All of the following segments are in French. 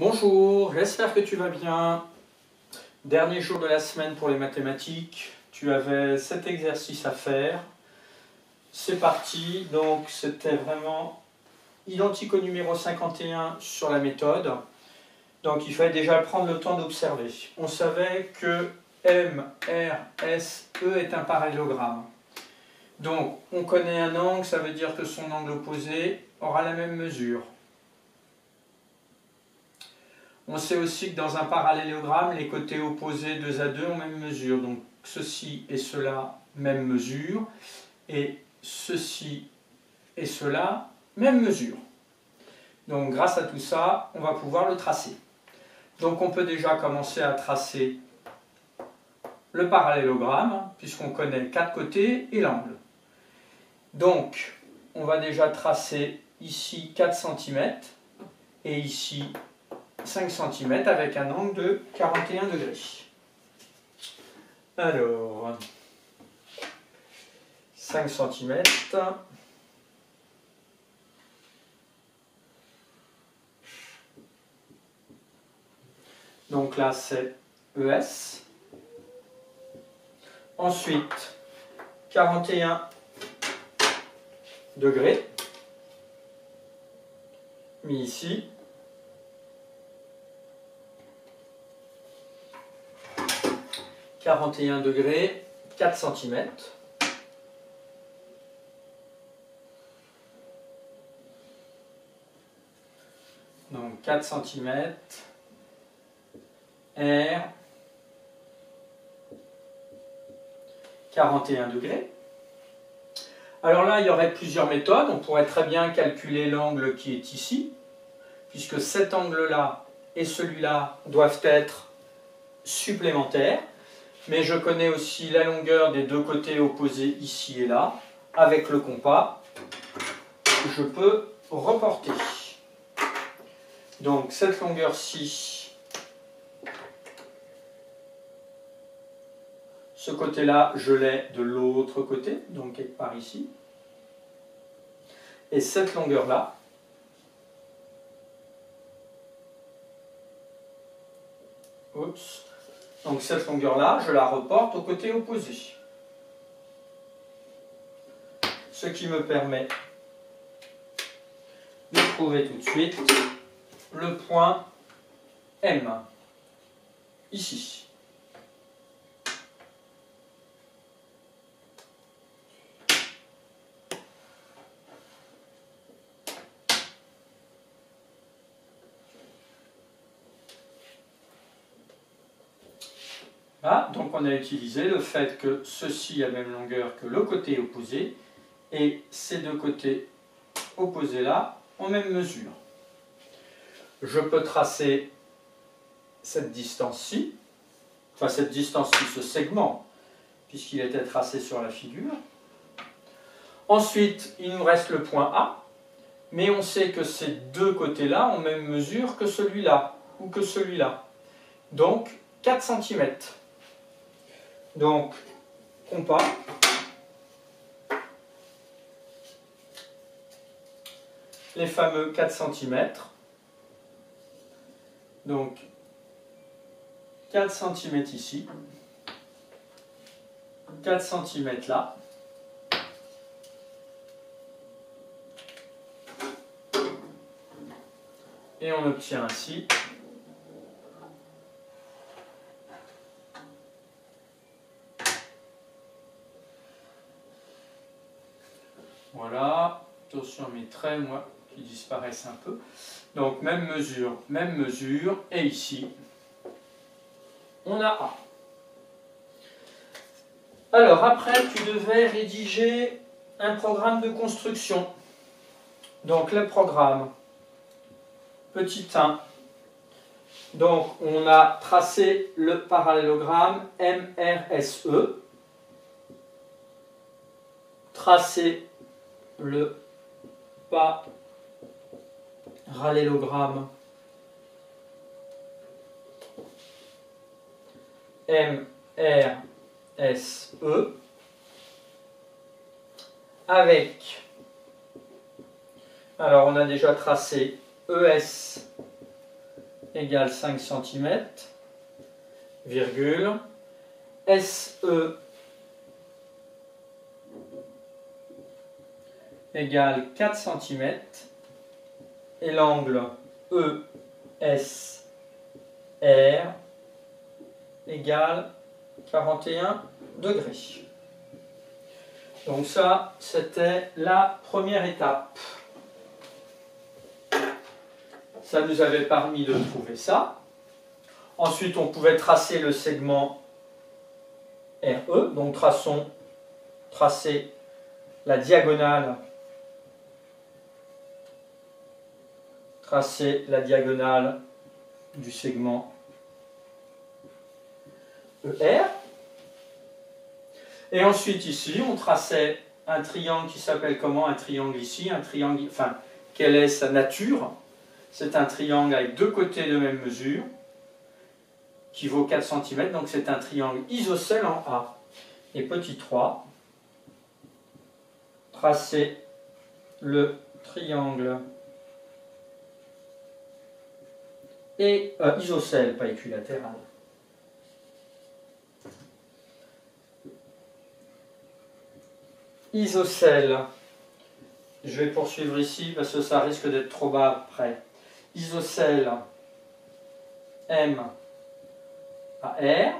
Bonjour, j'espère que tu vas bien. Dernier jour de la semaine pour les mathématiques. Tu avais cet exercice à faire. C'est parti. Donc c'était vraiment identique au numéro 51 sur la méthode. Donc il fallait déjà prendre le temps d'observer. On savait que M, R, S, E est un parallélogramme. Donc on connaît un angle, ça veut dire que son angle opposé aura la même mesure. On sait aussi que dans un parallélogramme, les côtés opposés 2 à 2 ont même mesure. Donc ceci et cela, même mesure. Et ceci et cela, même mesure. Donc grâce à tout ça, on va pouvoir le tracer. Donc on peut déjà commencer à tracer le parallélogramme, puisqu'on connaît 4 côtés et l'angle. Donc on va déjà tracer ici 4 cm et ici 5 cm avec un angle de 41 degrés. Alors, 5 cm. Donc là, c'est ES. Ensuite, 41 degrés. Mis ici. 41 degrés, 4 cm. Donc 4 cm. R. 41 degrés. Alors là, il y aurait plusieurs méthodes. On pourrait très bien calculer l'angle qui est ici, puisque cet angle-là et celui-là doivent être supplémentaires. Mais je connais aussi la longueur des deux côtés opposés ici et là. Avec le compas, je peux reporter. Donc cette longueur-ci, ce côté-là, je l'ai de l'autre côté, donc quelque part ici. Et cette longueur-là, oups. Donc cette longueur-là, je la reporte au côté opposé. Ce qui me permet de trouver tout de suite le point M, ici. Là, donc on a utilisé le fait que ceci a la même longueur que le côté opposé et ces deux côtés opposés là ont même mesure. Je peux tracer cette distance-ci, enfin cette distance-ci, ce segment, puisqu'il était tracé sur la figure. Ensuite, il nous reste le point A, mais on sait que ces deux côtés-là ont même mesure que celui-là ou que celui-là. Donc 4 cm. Donc, compas, les fameux 4 cm. Donc, 4 cm ici, 4 cm là. Et on obtient ainsi voilà, attention à mes traits, moi, qui disparaissent un peu. Donc, même mesure, et ici, on a A. Alors, après, tu devais rédiger un programme de construction. Donc, le programme, petit 1. Donc, on a tracé le parallélogramme MRSE, tracé le parallélogramme MRSE avec, alors on a déjà tracé ES égale 5 cm, virgule, SE égale 4 cm, et l'angle ESR égale 41 degrés. Donc ça, c'était la première étape. Ça nous avait permis de trouver ça. Ensuite, on pouvait tracer le segment RE. Donc tracer la diagonale. Tracer la diagonale du segment ER. Et ensuite ici, on traçait un triangle qui s'appelle comment? Un triangle ici, un triangle, enfin, quelle est sa nature? C'est un triangle avec deux côtés de même mesure, qui vaut 4 cm, donc c'est un triangle isocèle en A. Et petit 3, tracer le triangle et isocèle, pas équilatéral. Isocèle, je vais poursuivre ici parce que ça risque d'être trop bas après. Isocèle M à R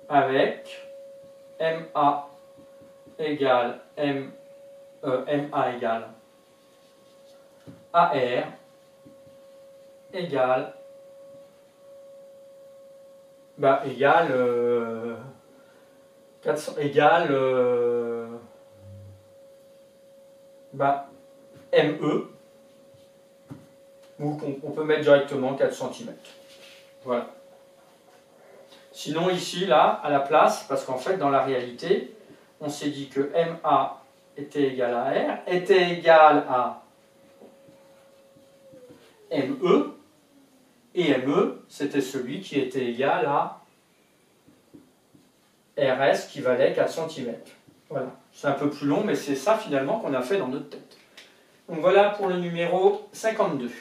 avec MA égale MA égale AR égale ME, ou on peut mettre directement 4 cm. Voilà. Sinon ici, là, à la place, parce qu'en fait, dans la réalité, on s'est dit que MA était égal à R, était égal à ME, et ME, c'était celui qui était égal à RS qui valait 4 cm. Voilà. C'est un peu plus long, mais c'est ça finalement qu'on a fait dans notre tête. Donc voilà pour le numéro 52.